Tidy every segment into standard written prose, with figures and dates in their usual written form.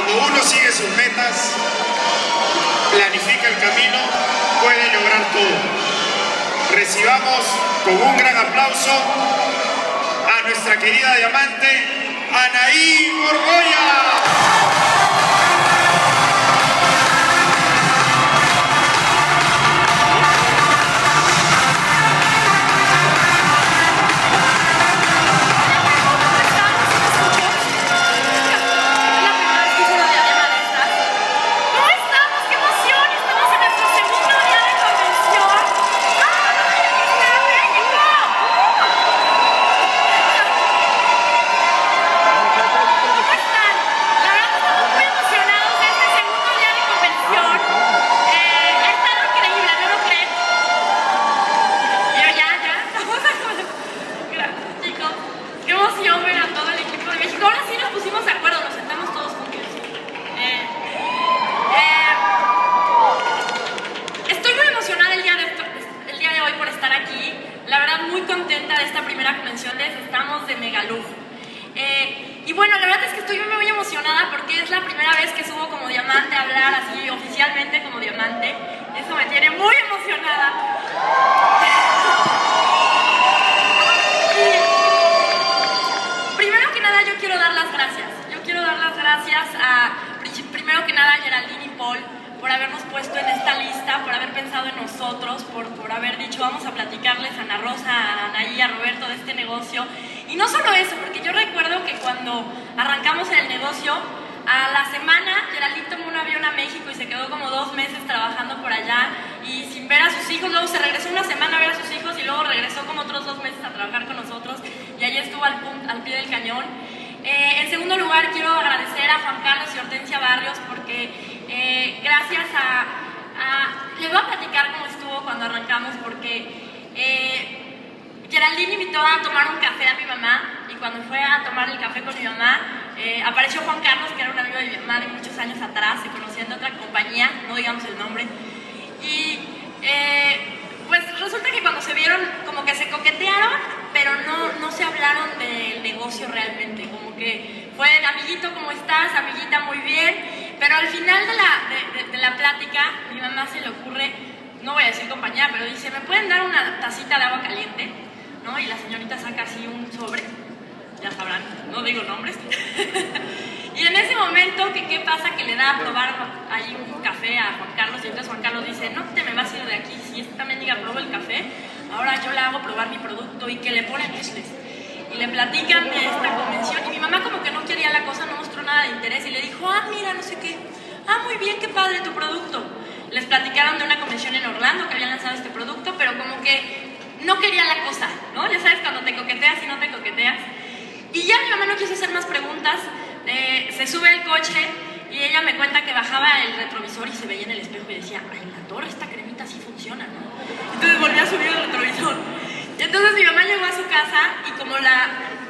Cuando uno sigue sus metas, planifica el camino, puede lograr todo. Recibamos con un gran aplauso a nuestra querida diamante, Anaí Borgoya. Estamos de mega lujo. Y bueno, la verdad es que estoy muy emocionada porque es la primera vez que subo como diamante a hablar así oficialmente como diamante. Eso me tiene muy emocionada. Y primero que nada yo quiero dar las gracias. Yo quiero dar las gracias a, primero que nada, a Geraldine y Paul por habernos puesto en esta lista, por haber pensado en nosotros, por haber dicho vamos a platicarles a Ana Rosa, a Anaí, a Roberto de este negocio. Y no solo eso, porque yo recuerdo que cuando arrancamos en el negocio, a la semana Geraldine tomó un avión a México y se quedó como 2 meses trabajando por allá y sin ver a sus hijos. Luego se regresó una semana a ver a sus hijos y luego regresó como otros 2 meses a trabajar con nosotros y allí estuvo al pie del cañón. En segundo lugar, quiero agradecer a Juan Carlos y Hortensia Barrios porque gracias les voy a platicar cómo estuvo cuando arrancamos porque Geraldine invitó a tomar un café a mi mamá y cuando fue a tomar el café con mi mamá apareció Juan Carlos, que era un amigo de mi mamá de muchos años atrás, se conocían de otra compañía, no digamos el nombre, y pues resulta que cuando se vieron como que se coquetearon, pero no se hablaron del negocio realmente, como que fue amiguito, ¿cómo estás? Amiguita, muy bien, pero al final de la plática mi mamá se le ocurre, no voy a decir compañía, pero dice, ¿me pueden dar una tacita de agua caliente? ¿No? Y la señorita saca así un sobre, ya sabrán, no digo nombres. Y en ese momento, ¿qué pasa? Que le da a probar ahí un café a Juan Carlos y entonces Juan Carlos dice, no te me vas a ir de aquí, si esta mendiga probó el café, ahora yo le hago probar mi producto y que le ponen Nestlé. Y le platican de esta convención y mi mamá como que no quería la cosa, no mostró nada de interés y le dijo, mira, no sé qué, muy bien, qué padre tu producto. Les platicaron de una convención en Orlando que habían lanzado este producto, pero como que no quería la cosa, ¿no? Ya sabes, cuando te coqueteas y no te coqueteas. Y ya mi mamá no quiso hacer más preguntas, se sube al coche y ella me cuenta que bajaba el retrovisor y se veía en el espejo y decía, ay, la torre, esta cremita sí funciona, ¿no? Entonces volví a subir el retrovisor. Y entonces mi mamá llegó a su casa y como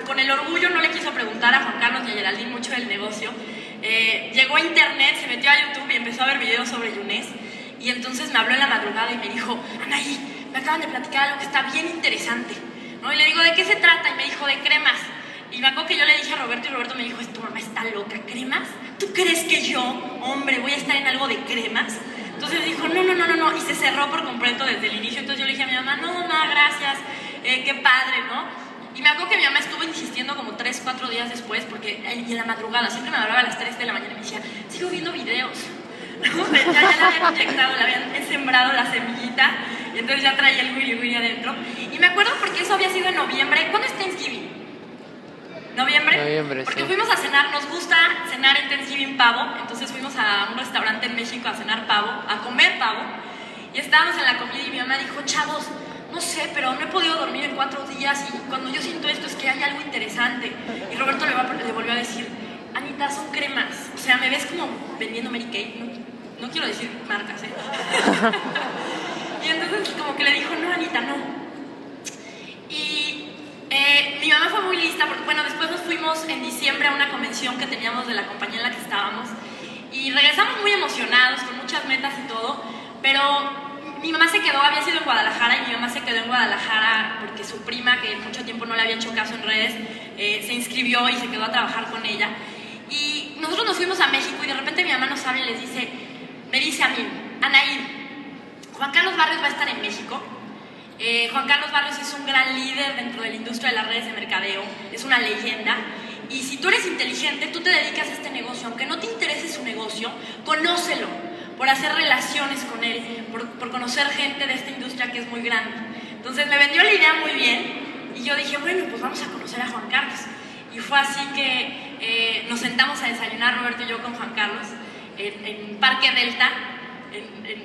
con el orgullo no le quiso preguntar a Juan Carlos y a Geraldine mucho del negocio, llegó a internet, se metió a YouTube y empezó a ver videos sobre Younes. Y entonces me habló en la madrugada y me dijo, Anaí, me acaban de platicar algo que está bien interesante, ¿no? Y le digo, ¿de qué se trata? Y me dijo, de cremas. Y me acuerdo que yo le dije a Roberto y Roberto me dijo, tu mamá está loca, ¿cremas? ¿Tú crees que yo, hombre, voy a estar en algo de cremas? Entonces dijo, no, y se cerró por completo desde el inicio. Entonces yo le dije a mi mamá, no, mamá, gracias, qué padre, ¿no? Y me acuerdo que mi mamá estuvo insistiendo como 3, 4 días después, porque y en la madrugada, siempre me hablaba a las 3 de la mañana y me decía, sigo viendo videos. ¿No? Ya le habían inyectado, le habían sembrado la semillita y entonces ya traía el wiri adentro. Y me acuerdo porque eso había sido en noviembre. ¿Cuándo es Thanksgiving? ¿Noviembre? Porque sí. Fuimos a cenar, nos gusta cenar en Thanksgiving pavo, entonces fuimos a un restaurante en México a cenar pavo, a comer pavo, y estábamos en la comida y mi mamá dijo, chavos, no sé, pero no he podido dormir en 4 días y cuando yo siento esto es que hay algo interesante. Y Roberto le volvió a decir, Anita, son cremas, o sea, me ves como vendiendo Mary Kay, no quiero decir marcas, Y entonces como que le dijo, no, Anita, no. Y mi mamá fue muy lista, porque bueno, después nos fuimos en diciembre a una convención que teníamos de la compañía en la que estábamos y regresamos muy emocionados, con muchas metas y todo, pero mi mamá se quedó, había sido en Guadalajara y mi mamá se quedó en Guadalajara porque su prima, que mucho tiempo no le había hecho caso en redes, se inscribió y se quedó a trabajar con ella. Y nosotros nos fuimos a México y de repente mi mamá nos habla y me dice a mí, Anaí, Juan Carlos Barrios va a estar en México. Juan Carlos Barrios es un gran líder dentro de la industria de las redes de mercadeo, es una leyenda. Y si tú eres inteligente, tú te dedicas a este negocio, aunque no te interese su negocio, conócelo, por hacer relaciones con él, por conocer gente de esta industria que es muy grande. Entonces me vendió la idea muy bien y yo dije, bueno, pues vamos a conocer a Juan Carlos. Y fue así que nos sentamos a desayunar, Roberto y yo, con Juan Carlos, en Parque Delta.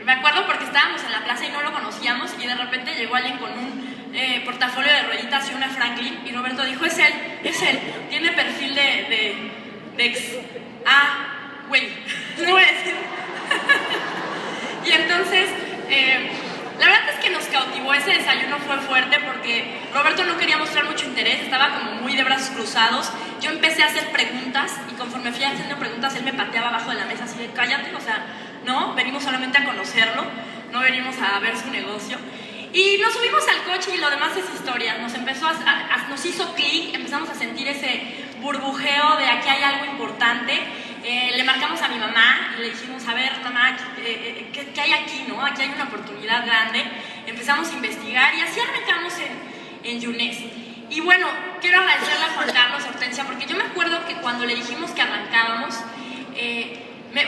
Me acuerdo porque estábamos en la plaza y no lo conocíamos y de repente llegó alguien con un portafolio de rueditas y una Franklin y Roberto dijo, es él, tiene perfil de ex... güey, no voy a decir. Y entonces, la verdad es que nos cautivó, ese desayuno fue fuerte porque Roberto no quería mostrar mucho interés, estaba como muy de brazos cruzados. Yo empecé a hacer preguntas y conforme fui haciendo preguntas él me pateaba abajo de la mesa así de cállate, o sea, no, venimos solamente a conocerlo, no venimos a ver su negocio. Y nos subimos al coche y lo demás es historia, nos hizo clic, empezamos a sentir ese burbujeo de aquí hay algo importante. Le marcamos a mi mamá y le dijimos, a ver, mamá, ¿qué hay aquí, no? Aquí hay una oportunidad grande. Empezamos a investigar y así arrancamos en Younes. Y bueno, quiero agradecerle a Juan Carlos, Hortensia, porque yo me acuerdo que cuando le dijimos que arrancábamos,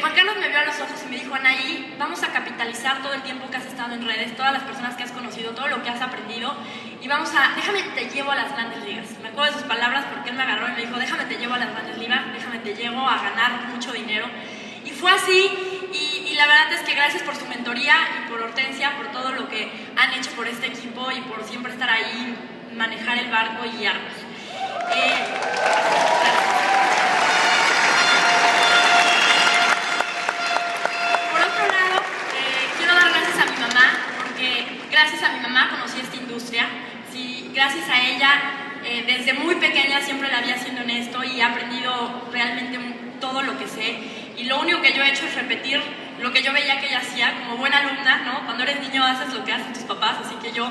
Juan Carlos me vio a los ojos y me dijo, Anaí, vamos a capitalizar todo el tiempo que has estado en redes, todas las personas que has conocido, todo lo que has aprendido y déjame te llevo a las grandes ligas. Me acuerdo de sus palabras porque él me agarró y me dijo, déjame te llevo a las grandes ligas, déjame te llevo a ganar mucho dinero. Y fue así y la verdad es que gracias por su mentoría y por Hortensia, por todo lo que han hecho por este equipo y por siempre estar ahí, manejar el barco y guiarnos. Gracias a mi mamá conocí esta industria, sí, gracias a ella desde muy pequeña siempre la vi haciendo en esto y he aprendido realmente todo lo que sé y lo único que yo he hecho es repetir lo que yo veía que ella hacía como buena alumna, ¿no? Cuando eres niño haces lo que hacen tus papás, así que yo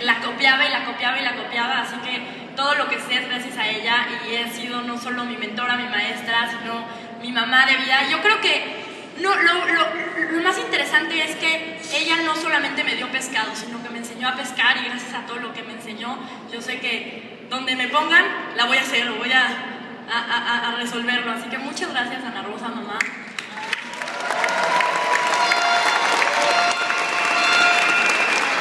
la copiaba y la copiaba y la copiaba, así que todo lo que sé es gracias a ella y he sido no solo mi mentora, mi maestra, sino mi mamá de vida. Yo creo que lo más interesante es que ella no solamente me dio pescado, sino que me enseñó a pescar y gracias a todo lo que me enseñó, yo sé que donde me pongan, la voy a hacer, lo voy a resolverlo. Así que muchas gracias, Ana Rosa, mamá.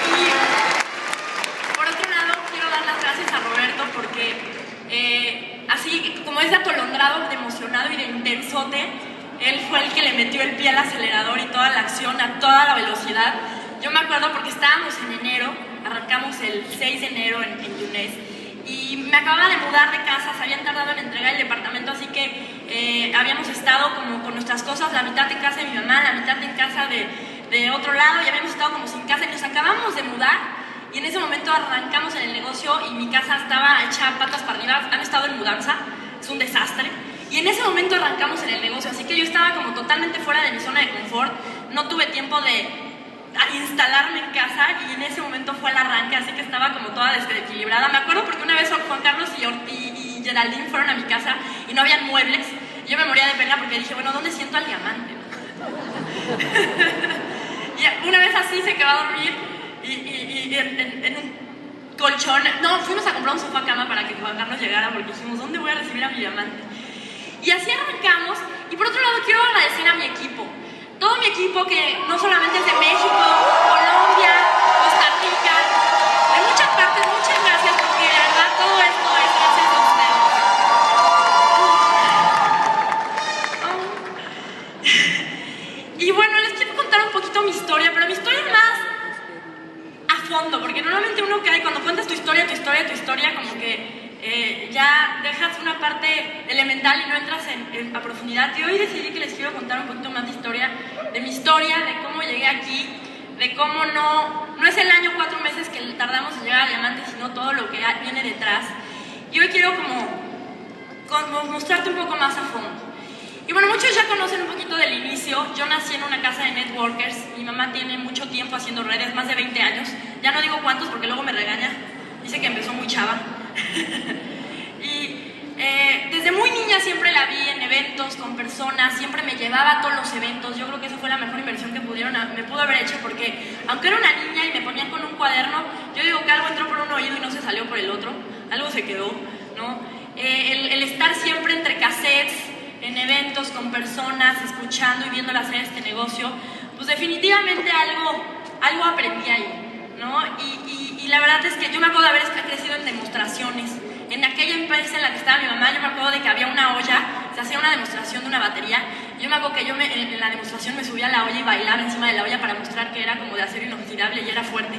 Y por otro lado, quiero dar las gracias a Roberto porque así como es de atolondrado, de emocionado y de intensote, él fue el que le metió el pie al acelerador y toda la acción a toda la velocidad. Yo me acuerdo porque estábamos en enero, arrancamos el 6 de enero en Younes y me acababa de mudar de casa, se habían tardado en entregar el departamento, así que habíamos estado como con nuestras cosas, la mitad en casa de mi mamá, la mitad en casa de otro lado y habíamos estado como sin casa y nos acabamos de mudar y en ese momento arrancamos en el negocio y mi casa estaba hecha patas para arriba, han estado en mudanza, es un desastre. Y en ese momento arrancamos en el negocio, así que yo estaba como totalmente fuera de mi zona de confort, no tuve tiempo de instalarme en casa y en ese momento fue el arranque, así que estaba como toda desequilibrada. Me acuerdo porque una vez Juan Carlos y Geraldine fueron a mi casa y no habían muebles y yo me moría de pena porque dije, bueno, ¿dónde siento al diamante? Y una vez así se quedó a dormir y en un colchón, no, fuimos a comprar un sofá cama para que Juan Carlos llegara porque dijimos, ¿dónde voy a recibir a mi diamante? Y así arrancamos, y por otro lado quiero agradecer a mi equipo, todo mi equipo que no solamente es de México, Colombia, Costa Rica, de muchas partes, muchas gracias porque de verdad todo esto es gracias a ustedes. Y bueno, les quiero contar un poquito mi historia, pero mi historia es más a fondo, porque normalmente uno cae, cuando cuentas tu historia, como que ya dejas una parte elemental y no entras a profundidad. Y hoy decidí que les quiero contar un poquito más de historia, de mi historia, de cómo llegué aquí, de cómo no es el año 4 meses que tardamos en llegar a diamante, sino todo lo que viene detrás. Y hoy quiero como mostrarte un poco más a fondo. Y bueno, muchos ya conocen un poquito del inicio. Yo nací en una casa de networkers. Mi mamá tiene mucho tiempo haciendo redes, más de 20 años. Ya no digo cuántos porque luego me regaña. Dice que empezó muy chava. Y desde desde muy niña siempre la vi en eventos, con personas, siempre me llevaba a todos los eventos. Yo creo que esa fue la mejor inversión que me pudo haber hecho, porque aunque era una niña y me ponían con un cuaderno, yo digo que algo entró por un oído y no se salió por el otro, algo se quedó, ¿no? El estar siempre entre cassettes, en eventos, con personas, escuchando y viéndolas hacer este negocio, pues definitivamente algo aprendí ahí, ¿no? Y la verdad es que yo me acuerdo de haber crecido en demostraciones. En aquella empresa en la que estaba mi mamá, yo me acuerdo de que había una olla, se hacía una demostración de una batería. Yo me acuerdo que en la demostración me subía a la olla y bailaba encima de la olla para mostrar que era como de acero inoxidable y era fuerte.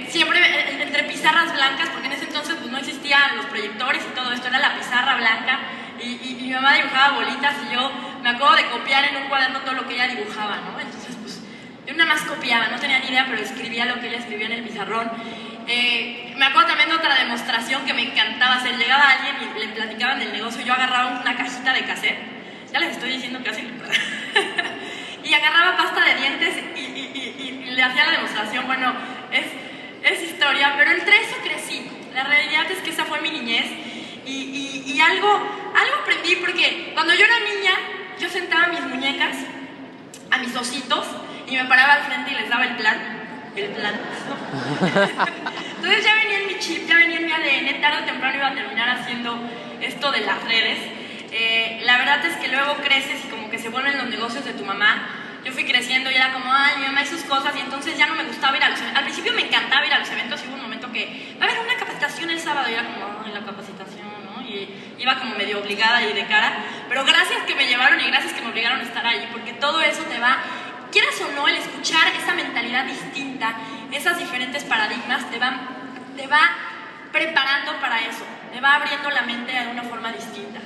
Siempre entre pizarras blancas, porque en ese entonces pues, no existían los proyectores y todo esto, era la pizarra blanca. Y mi mamá dibujaba bolitas y yo me acuerdo de copiar en un cuaderno todo lo que ella dibujaba, ¿no? Entonces, pues, yo nada más copiaba, no tenía ni idea, pero escribía lo que ella escribía en el pizarrón. Me acuerdo también de otra demostración que me encantaba hacer. Llegaba alguien y le platicaban del negocio, yo agarraba una cajita de cassette, ya les estoy diciendo que así, y agarraba pasta de dientes y le hacía la demostración. Bueno, es historia, pero entre eso crecí. La realidad es que esa fue mi niñez y algo aprendí, porque cuando yo era niña, yo sentaba mis muñecas, a mis ositos, y me paraba al frente y les daba el plan. Entonces ya venía en mi chip, ya venía en mi ADN, tarde o temprano iba a terminar haciendo esto de las redes. La verdad es que luego creces y como que se vuelven los negocios de tu mamá. Yo fui creciendo y era como, ay, mi mamá y sus cosas, y entonces ya no me gustaba ir a los eventos. Al principio me encantaba ir a los eventos y hubo un momento que va a haber una capacitación el sábado y era como, ay, la capacitación, ¿no? Y iba como medio obligada y de cara, pero gracias que me llevaron y gracias que me obligaron a estar ahí, porque todo eso te va... Quieras o no, el escuchar esa mentalidad distinta, esas diferentes paradigmas, te va preparando para eso, te va abriendo la mente de una forma distinta.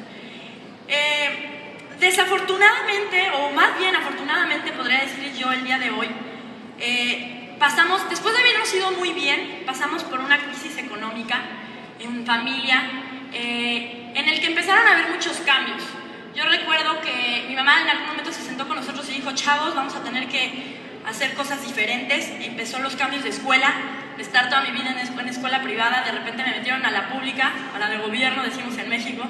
Desafortunadamente, o más bien afortunadamente podría decir yo el día de hoy, pasamos, después de habernos ido muy bien, pasamos por una crisis económica en familia, en el que empezaron a haber muchos cambios. Yo recuerdo que mi mamá en algún momento se sentó con nosotros y dijo, chavos, vamos a tener que hacer cosas diferentes. Empezó los cambios de escuela, de estar toda mi vida en escuela privada, de repente me metieron a la pública, a la del gobierno, decimos en México,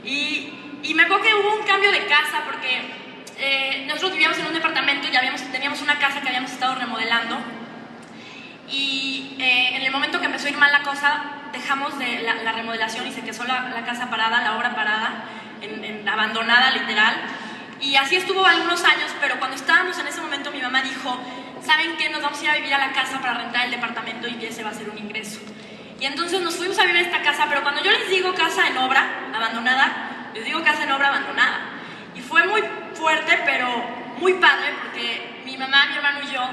y me acuerdo que hubo un cambio de casa, porque nosotros vivíamos en un departamento y teníamos una casa que habíamos estado remodelando, y en el momento que empezó a ir mal la cosa, dejamos de la remodelación y se quedó la casa parada, la obra parada, abandonada literal, y así estuvo algunos años. Pero cuando estábamos en ese momento, mi mamá dijo, ¿saben qué? Nos vamos a ir a vivir a la casa para rentar el departamento y ese va a ser un ingreso. Y entonces nos fuimos a vivir a esta casa, pero cuando yo les digo casa en obra abandonada, les digo casa en obra abandonada. Y fue muy fuerte, pero muy padre, porque mi mamá, mi hermano y yo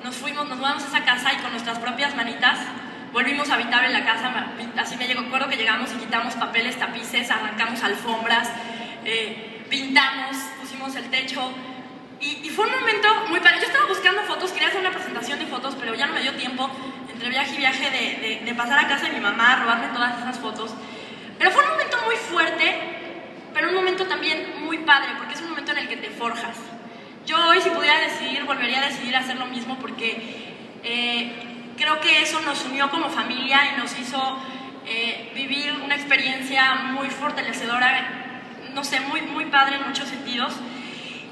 nos mudamos a esa casa y con nuestras propias manitas volvimos a habitar en la casa. Así me acuerdo que llegamos y quitamos papeles, tapices, arrancamos alfombras, pintamos, pusimos el techo, y fue un momento muy padre. Yo estaba buscando fotos, quería hacer una presentación de fotos, pero ya no me dio tiempo, entre viaje y viaje, de pasar a casa de mi mamá, robarme todas esas fotos. Pero fue un momento muy fuerte, pero un momento también muy padre, porque es un momento en el que te forjas. Yo hoy, si pudiera decidir, volvería a decidir hacer lo mismo, porque creo que eso nos unió como familia y nos hizo vivir una experiencia muy fortalecedora, no sé, muy, muy padre en muchos sentidos.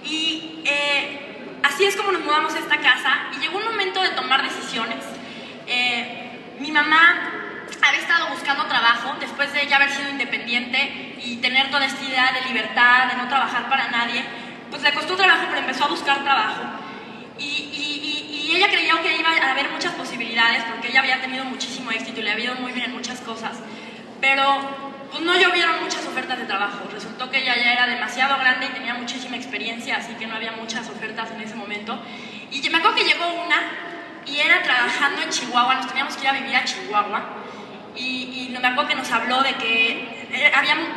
Y así es como nos mudamos a esta casa, y llegó un momento de tomar decisiones. Mi mamá había estado buscando trabajo después de ya haber sido independiente y tener toda esta idea de libertad, de no trabajar para nadie. Pues le costó trabajo, pero empezó a buscar trabajo. Y ella creyó que iba a haber muchas posibilidades, porque ella había tenido muchísimo éxito y le había ido muy bien en muchas cosas, pero pues no llovieron muchas ofertas de trabajo. Resultó que ella ya era demasiado grande y tenía muchísima experiencia, así que no había muchas ofertas en ese momento. Y me acuerdo que llegó una, y era trabajando en Chihuahua. Nos teníamos que ir a vivir a Chihuahua, y me acuerdo que nos habló de que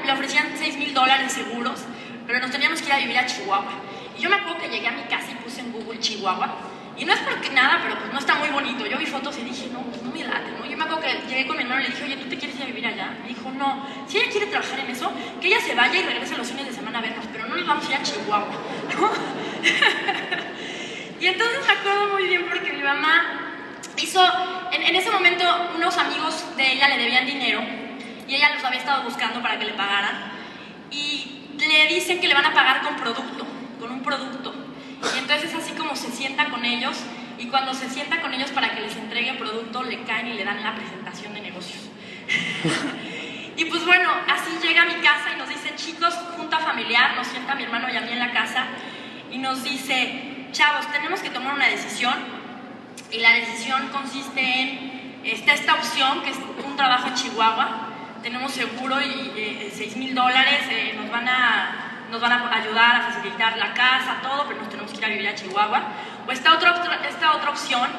le ofrecían $6,000 seguros, pero nos teníamos que ir a vivir a Chihuahua. Y yo me acuerdo que llegué a mi casa y puse en Google Chihuahua, y no es porque nada, pero pues no está muy bonito. Yo vi fotos y dije, no, pues no me late, ¿no? Yo me acuerdo que llegué con mi hermano y le dije, oye, ¿tú te quieres ir a vivir allá? Me dijo, no, si ella quiere trabajar en eso, que ella se vaya y regrese los fines de semana a vernos, pero no nos vamos a ir a Chihuahua, ¿no? Y entonces me acuerdo muy bien, porque mi mamá hizo, en ese momento, unos amigos de ella le debían dinero, y ella los había estado buscando para que le pagaran, y le dicen que le van a pagar con un producto. Y entonces así como se sienta con ellos, y cuando se sienta con ellos para que les entregue el producto, le caen y le dan la presentación de negocios. Y pues bueno, así llega a mi casa y nos dice, chicos, junta familiar, nos sienta a mi hermano y a mí en la casa, y nos dice, chavos, tenemos que tomar una decisión, y la decisión consiste en, esta opción, que es un trabajo en Chihuahua, tenemos seguro y $6,000, nos van a ayudar a facilitar la casa, todo, pero nos tenemos que ir a vivir a Chihuahua. O esta otra opción,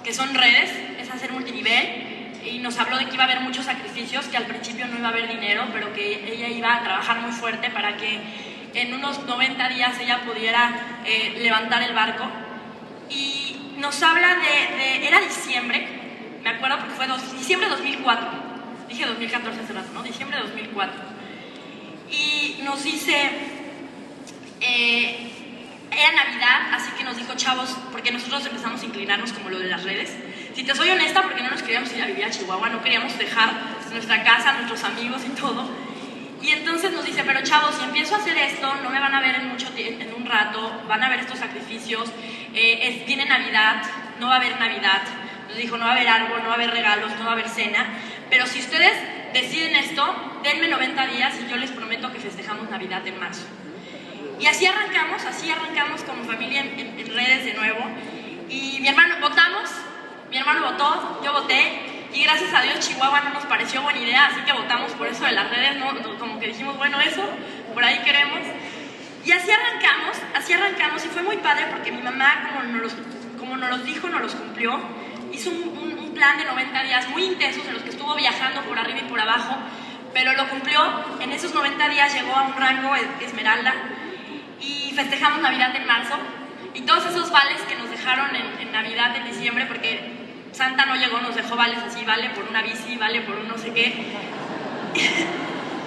que son redes, es hacer multinivel, y nos habló de que iba a haber muchos sacrificios, que al principio no iba a haber dinero, pero que ella iba a trabajar muy fuerte para que en unos 90 días ella pudiera levantar el barco. Y nos habla era diciembre, me acuerdo porque fue diciembre de 2004, dije 2014 hace rato, ¿no? Diciembre de 2004. Y nos dice, era Navidad, así que nos dijo, chavos, porque nosotros empezamos a inclinarnos como lo de las redes. Si te soy honesta, porque no nos queríamos ir a vivir a Chihuahua, no queríamos dejar nuestra casa, nuestros amigos y todo. Y entonces nos dice, pero chavos, si empiezo a hacer esto, no me van a ver en un rato, van a ver estos sacrificios, viene Navidad, no va a haber Navidad. Nos dijo, no va a haber árbol, no va a haber regalos, no va a haber cena, pero si ustedes deciden esto, denme 90 días y yo les prometo que festejamos Navidad en marzo. Y así arrancamos como familia en redes de nuevo. Y mi hermano votó, yo voté, y gracias a Dios Chihuahua no nos pareció buena idea, así que votamos por eso de las redes, ¿no? Como que dijimos, bueno, eso, por ahí queremos. Y así arrancamos, y fue muy padre porque mi mamá, como nos los dijo, nos los cumplió. Hizo un plan de 90 días muy intensos en los que estuvo viajando por arriba y por abajo, pero lo cumplió. En esos 90 días llegó a un rango esmeralda y festejamos Navidad en marzo. Y todos esos vales que nos dejaron en Navidad, en diciembre, porque Santa no llegó, nos dejó vales así, vale por una bici, vale por un no sé qué.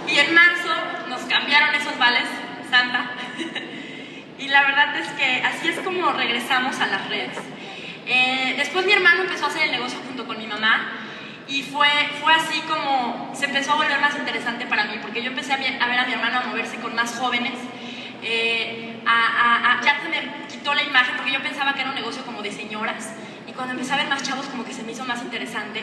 Y en marzo nos cambiaron esos vales, Santa. Y la verdad es que así es como regresamos a las redes. Después mi hermano empezó a hacer el negocio junto con mi mamá, y fue así como se empezó a volver más interesante para mí, porque yo empecé a ver a mi hermano a moverse con más jóvenes. Ya se me quitó la imagen, porque yo pensaba que era un negocio como de señoras, y cuando empecé a ver más chavos como que se me hizo más interesante,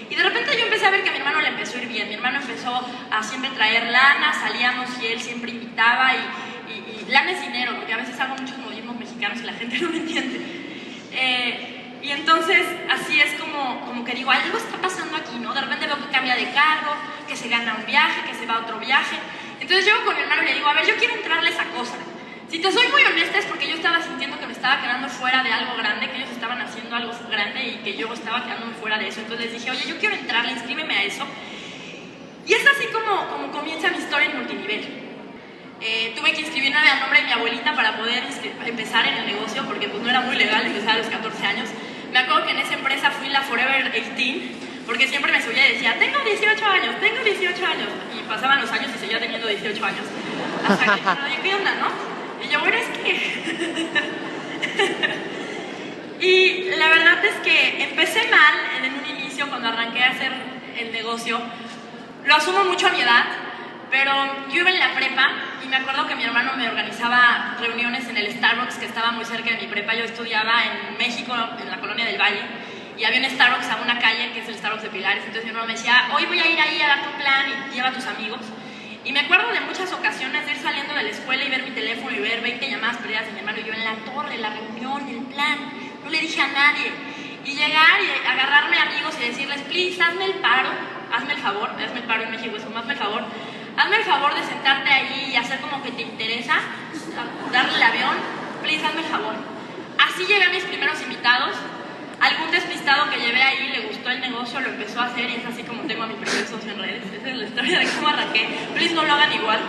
y de repente yo empecé a ver que a mi hermano le empezó a ir bien. Mi hermano empezó a siempre traer lana, salíamos y él siempre invitaba, y lana es dinero, porque a veces hago muchos modismos mexicanos y la gente no me entiende. Y entonces así es como que digo, algo está pasando aquí, ¿no? De repente veo que cambia de cargo, que se gana un viaje, que se va a otro viaje. Entonces llego con mi hermano y le digo, a ver, yo quiero entrarle a esa cosa. Si te soy muy honesta, es porque yo estaba sintiendo que me estaba quedando fuera de algo grande, que ellos estaban haciendo algo grande y que yo estaba quedándome fuera de eso. Entonces les dije, oye, yo quiero entrarle, inscríbeme a eso. Y es así como comienza mi historia en multinivel. Tuve que inscribirme a nombre de mi abuelita para poder empezar en el negocio, porque pues no era muy legal empezar a los 14 años. Me acuerdo que en esa empresa fui la Forever 18, porque siempre me subía y decía, tengo 18 años, y pasaban los años y seguía teniendo 18 años. Hasta que dije, oye, ¿qué onda, no? Y yo, bueno, es que... Y la verdad es que empecé mal en un inicio, cuando arranqué a hacer el negocio. Lo asumo mucho a mi edad, pero yo iba en la prepa y me acuerdo que mi hermano me organizaba reuniones en el Starbucks que estaba muy cerca de mi prepa. Yo estudiaba en México, en la Colonia del Valle, y había un Starbucks a una calle, que es el Starbucks de Pilares. Entonces mi hermano me decía, hoy voy a ir ahí a dar tu plan y lleva a tus amigos. Y me acuerdo de muchas ocasiones de ir saliendo de la escuela y ver mi teléfono y ver 20 llamadas perdidas de mi hermano, y yo en la torre, la reunión, el plan, no le dije a nadie. Y llegar y agarrarme amigos y decirles, please, hazme el paro, hazme el favor en México es como, hazme el favor de sentarte ahí y hacer como que te interesa, darle el avión, please, hazme el favor. Así llegué a mis primeros invitados. Algún despistado que llevé ahí le gustó el negocio, lo empezó a hacer, y es así como tengo a mi primer socio en redes. Esa es la historia de cómo arranqué. Please, no lo hagan igual.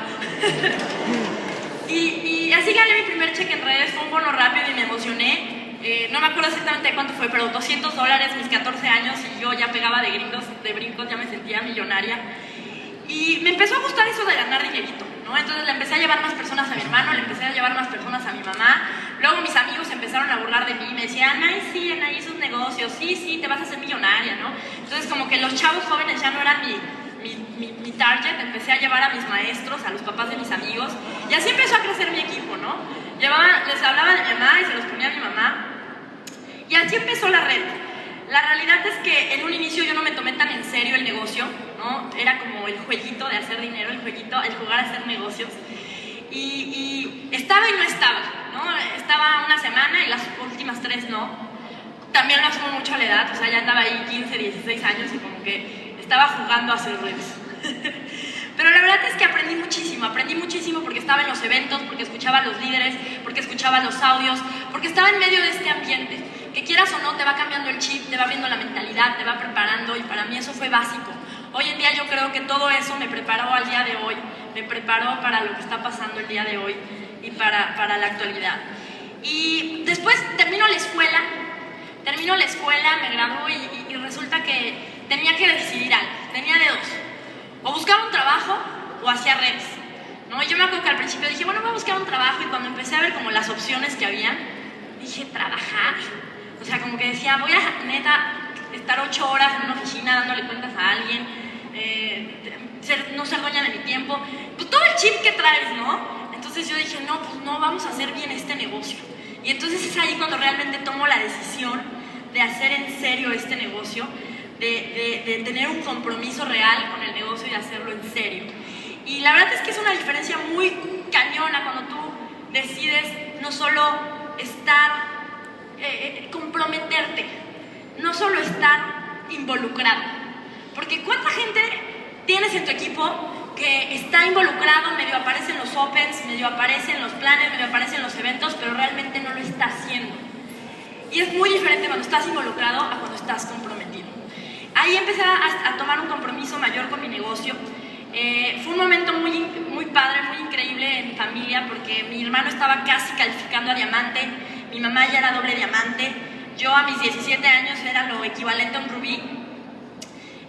y así gané mi primer cheque en redes. Fue un bono rápido y me emocioné. No me acuerdo exactamente de cuánto fue, pero $200, mis 14 años, y yo ya pegaba de brincos, ya me sentía millonaria. Y me empezó a gustar eso de ganar dinerito, ¿no? Entonces le empecé a llevar más personas a mi hermano, le empecé a llevar más personas a mi mamá. Luego mis amigos empezaron a burlar de mí, me decían, Anaí, esos negocios, sí, te vas a hacer millonaria, ¿no? Entonces como que los chavos jóvenes ya no eran mi mi target, empecé a llevar a mis maestros, a los papás de mis amigos, y así empezó a crecer mi equipo, ¿no? Les hablaba de mi mamá y se los ponía a mi mamá, y así empezó la red. La realidad es que en un inicio yo no me tomé tan en serio el negocio, ¿no? Era como el jueguito de hacer dinero, el jugar a hacer negocios, y estaba y no estaba, ¿no? Estaba una semana y las últimas 3 no. También lo asumo mucho a la edad, o sea, ya andaba ahí 15, 16 años y como que estaba jugando a hacer redes. Pero la verdad es que aprendí muchísimo porque estaba en los eventos, porque escuchaba a los líderes, porque escuchaba los audios, porque estaba en medio de este ambiente, que quieras o no te va cambiando el chip, te va abriendo la mentalidad, te va preparando, y para mí eso fue básico. Hoy en día yo creo que todo eso me preparó al día de hoy, me preparó para lo que está pasando el día de hoy y para la actualidad. Y después termino la escuela, me gradúo y resulta que tenía que decidir algo, tenía de dos: o buscaba un trabajo o hacía redes, ¿no? Y yo me acuerdo que al principio dije, bueno, voy a buscar un trabajo, y cuando empecé a ver como las opciones que había, dije, trabajar. O sea, como que decía, voy a neta estar 8 horas en una oficina dándole cuentas a alguien, no ser dueña de mi tiempo, pues todo el chip que traes, ¿no? Entonces yo dije, no, pues no, vamos a hacer bien este negocio. Y entonces es ahí cuando realmente tomo la decisión de hacer en serio este negocio, de tener un compromiso real con el negocio y hacerlo en serio. Y la verdad es que es una diferencia muy cañona cuando tú decides no solo estar, comprometerte, no solo estar involucrado. Porque ¿cuánta gente tienes en tu equipo que está involucrado, medio aparece en los opens, medio aparece en los planes, medio aparece en los eventos, pero realmente no lo está haciendo? Y es muy diferente cuando estás involucrado a cuando estás comprometido. Ahí empecé a tomar un compromiso mayor con mi negocio. Fue un momento muy padre, muy increíble en mi familia, porque mi hermano estaba casi calificando a diamante, mi mamá ya era doble diamante, yo a mis 17 años era lo equivalente a un rubí.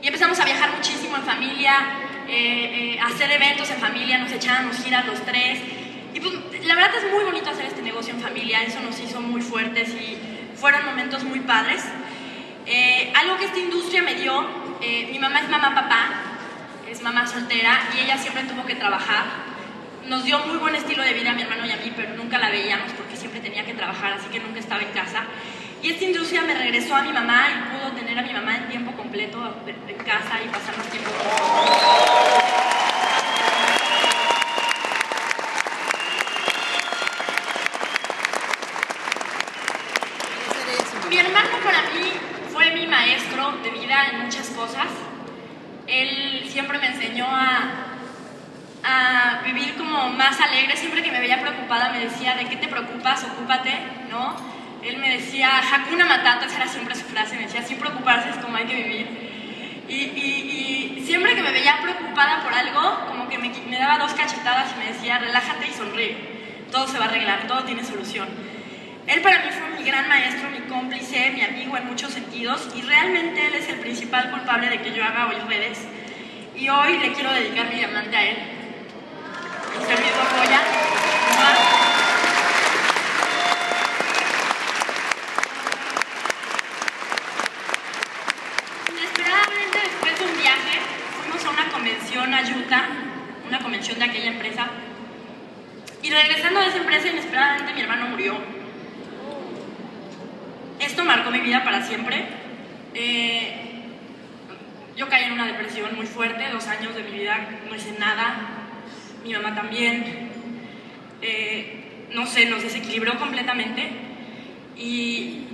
Y empezamos a viajar muchísimo en familia, a hacer eventos en familia, nos echábamos giras los 3. Y pues la verdad es muy bonito hacer este negocio en familia, eso nos hizo muy fuertes y fueron momentos muy padres. Algo que esta industria me dio, mi mamá es mamá-papá, es mamá soltera, y ella siempre tuvo que trabajar. Nos dio muy buen estilo de vida a mi hermano y a mí, pero nunca la veíamos porque siempre tenía que trabajar, así que nunca estaba en casa. Y esta industria me regresó a mi mamá y pudo tener a mi mamá en tiempo completo en casa y pasar más tiempo con nosotros. Mi hermano para mí fue mi maestro de vida en muchas cosas. Él siempre me enseñó a vivir como más alegre. Siempre que me veía preocupada me decía, ¿de qué te preocupas? Ocúpate, ¿no? Él me decía, Hakuna Matata, esa era siempre su frase, me decía, sin preocuparse es como hay que vivir. Y siempre que me veía preocupada por algo, como que me daba 2 cachetadas y me decía, relájate y sonríe, todo se va a arreglar, todo tiene solución. Él para mí fue mi gran maestro, mi cómplice, mi amigo en muchos sentidos, y realmente él es el principal culpable de que yo haga hoy redes. Y hoy le quiero dedicar mi diamante a él, mi servidor Goya. Inesperadamente, después de un viaje, fuimos a una convención a Utah, una convención de aquella empresa, y regresando de esa empresa, inesperadamente mi hermano murió. Esto marcó mi vida para siempre. Yo caí en una depresión muy fuerte, 2 años de mi vida no hice nada, mi mamá también. No sé, nos desequilibró completamente. Y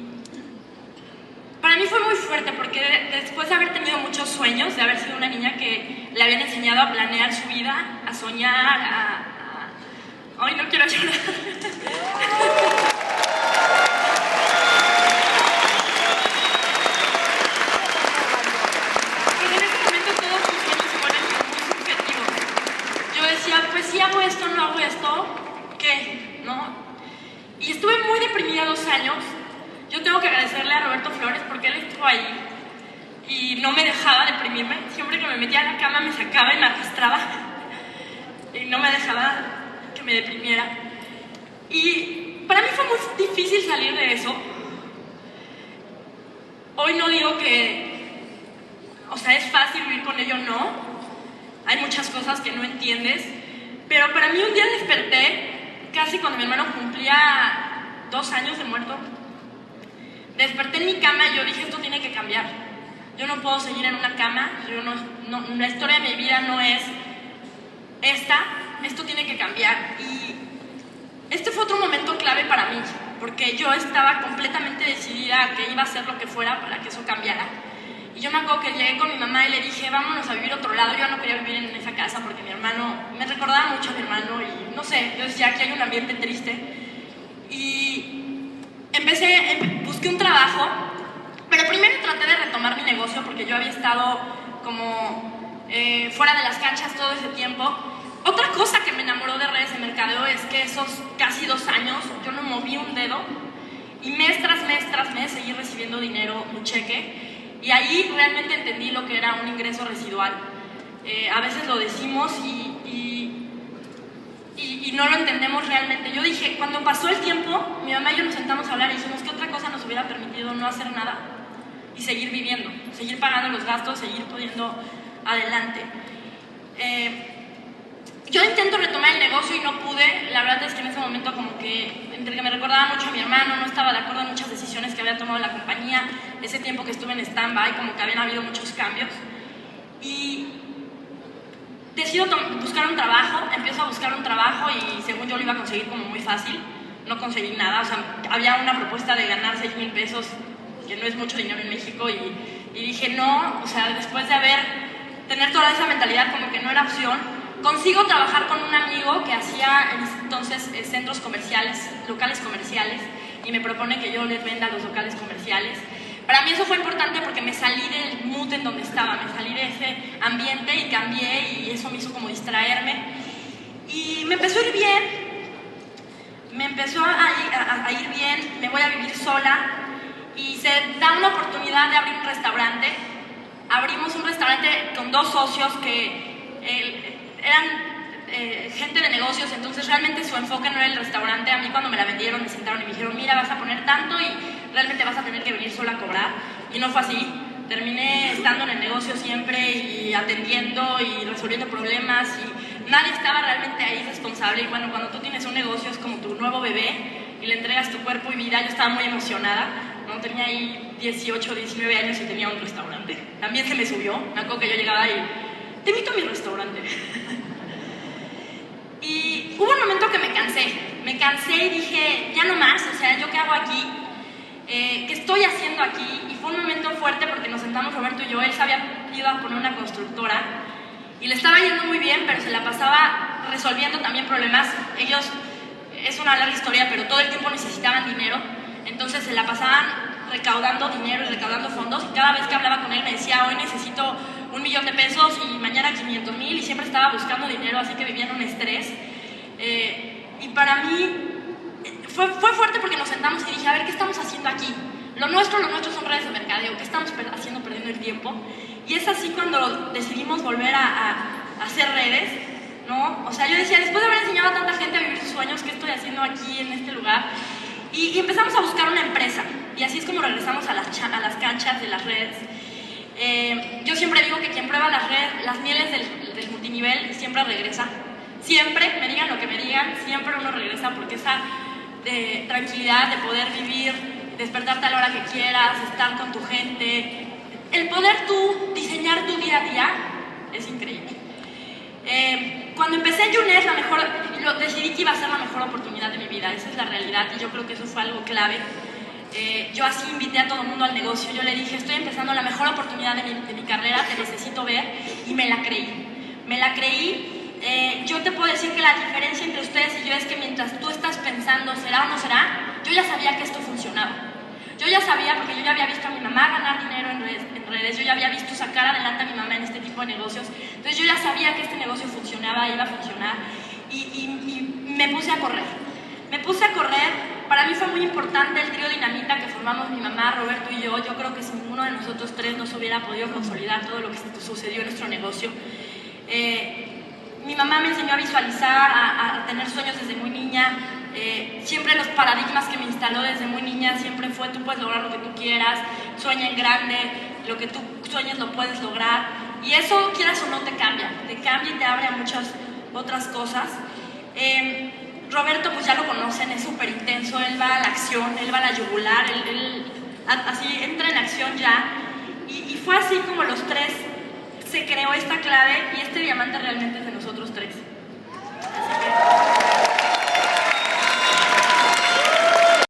para mí fue muy fuerte porque después de haber tenido muchos sueños, de haber sido una niña que le habían enseñado a planear su vida, a soñar, Ay, no quiero llorar. Pues si hago esto, no hago esto, ¿qué? ¿No? Y estuve muy deprimida 2 años. Yo tengo que agradecerle a Roberto Flores porque él estuvo ahí y no me dejaba deprimirme. Siempre que me metía a la cama me sacaba y me arrastraba y no me dejaba que me deprimiera. Y para mí fue muy difícil salir de eso. Hoy no digo que, o sea, es fácil vivir con ello, no. hay muchas cosas que no entiendes, pero para mí un día desperté, casi cuando mi hermano cumplía 2 años de muerto, desperté en mi cama y yo dije, esto tiene que cambiar. Yo no puedo seguir en una cama, la historia de mi vida no es esto tiene que cambiar. Y este fue otro momento clave para mí, porque yo estaba completamente decidida a que iba a hacer lo que fuera para que eso cambiara. Y yo me acuerdo que llegué con mi mamá y le dije, vámonos a vivir a otro lado. Yo no quería vivir en esa casa porque mi hermano, me recordaba mucho a mi hermano y no sé, yo decía, aquí hay un ambiente triste. Y busqué un trabajo, pero primero traté de retomar mi negocio porque yo había estado como fuera de las canchas todo ese tiempo. Otra cosa que me enamoró de redes de mercadeo es que esos casi 2 años yo no moví un dedo y mes tras mes seguí recibiendo dinero, un cheque. Y ahí realmente entendí lo que era un ingreso residual. A veces lo decimos y no lo entendemos realmente. Yo dije, cuando pasó el tiempo, mi mamá y yo nos sentamos a hablar y dijimos que otra cosa nos hubiera permitido no hacer nada y seguir viviendo, seguir pagando los gastos, seguir pudiendo adelante. Yo intento retomar el negocio y no pude. La verdad es que en ese momento como que entre que me recordaba mucho a mi hermano, no estaba de acuerdo en muchas decisiones que había tomado la compañía. Ese tiempo que estuve en stand-by, como que habían habido muchos cambios. Y decido buscar un trabajo, empiezo a buscar un trabajo y según yo lo iba a conseguir como muy fácil. No conseguí nada, o sea, había una propuesta de ganar 6,000 pesos, que no es mucho dinero en México, y dije no, o sea, después de tener toda esa mentalidad como que no era opción. Consigo trabajar con un amigo que hacía entonces centros comerciales, locales comerciales, y me propone que yo les venda los locales comerciales. Para mí eso fue importante porque me salí del mood en donde estaba, me salí de ese ambiente y cambié, y eso me hizo como distraerme. Y me empezó a ir bien, me voy a vivir sola, y se da una oportunidad de abrir un restaurante. Abrimos un restaurante con 2 socios que eran gente de negocios, entonces realmente su enfoque no era el restaurante. A mí cuando me la vendieron me sentaron y me dijeron, mira, vas a poner tanto y realmente vas a tener que venir sola a cobrar, y no fue así. Terminé estando en el negocio siempre y atendiendo y resolviendo problemas, y nadie estaba realmente ahí responsable. Y bueno, cuando tú tienes un negocio es como tu nuevo bebé y le entregas tu cuerpo y vida. Yo estaba muy emocionada, ¿no? Tenía ahí 18, 19 años y tenía un restaurante. También se me subió, me acuerdo que yo llegaba y te invito a mi restaurante. Y hubo un momento que me cansé y dije, ya no más, o sea, ¿yo qué hago aquí? ¿Qué estoy haciendo aquí? Y fue un momento fuerte porque nos sentamos Roberto y yo. Él se había ido a poner una constructora y le estaba yendo muy bien, pero se la pasaba resolviendo también problemas. Ellos, es una larga historia, pero todo el tiempo necesitaban dinero, entonces se la pasaban recaudando dinero y recaudando fondos, y cada vez que hablaba con él me decía, hoy necesito 1,000,000 de pesos y mañana 500,000, y siempre estaba buscando dinero, así que vivía en un estrés. Y para mí fue fuerte porque nos sentamos y dije, a ver, ¿qué estamos haciendo aquí? Lo nuestro son redes de mercadeo, ¿qué estamos haciendo perdiendo el tiempo? Y es así cuando decidimos volver a hacer redes, ¿no? O sea, yo decía, después de haber enseñado a tanta gente a vivir sus sueños, ¿qué estoy haciendo aquí en este lugar? Y empezamos a buscar una empresa, y así es como regresamos a las canchas de las redes. Yo siempre digo que quien prueba las mieles del multinivel siempre regresa. Siempre, me digan lo que me digan, siempre uno regresa, porque esa tranquilidad de poder vivir, despertarte a la hora que quieras, estar con tu gente, el poder tú diseñar tu día a día es increíble. Cuando empecé Younet, decidí que iba a ser la mejor oportunidad de mi vida. Esa es la realidad, y yo creo que eso fue algo clave. Yo así invité a todo el mundo al negocio. Yo le dije, estoy empezando la mejor oportunidad de mi carrera, te necesito ver, y me la creí. Yo te puedo decir que la diferencia entre ustedes y yo es que mientras tú estás pensando será o no será, yo ya sabía que esto funcionaba. Yo ya sabía, porque yo ya había visto a mi mamá ganar dinero en redes, yo ya había visto sacar adelante a mi mamá en este tipo de negocios. Entonces yo ya sabía que este negocio funcionaba, iba a funcionar, y me puse a correr. Para mí fue muy importante el trío Dinamita que formamos mi mamá, Roberto y yo. Yo creo que si ninguno de nosotros tres no se hubiera podido consolidar todo lo que sucedió en nuestro negocio. Mi mamá me enseñó a visualizar, a tener sueños desde muy niña. Siempre los paradigmas que me instaló desde muy niña siempre fue: tú puedes lograr lo que tú quieras, sueña en grande, lo que tú sueñes lo puedes lograr. Y eso, quieras o no, te cambia y te abre a muchas otras cosas. Roberto, pues ya lo conocen, es súper intenso, él va a la acción, él va a la yugular, él así entra en acción ya. Y fue así como los tres se creó esta clave y este diamante realmente es de nosotros tres.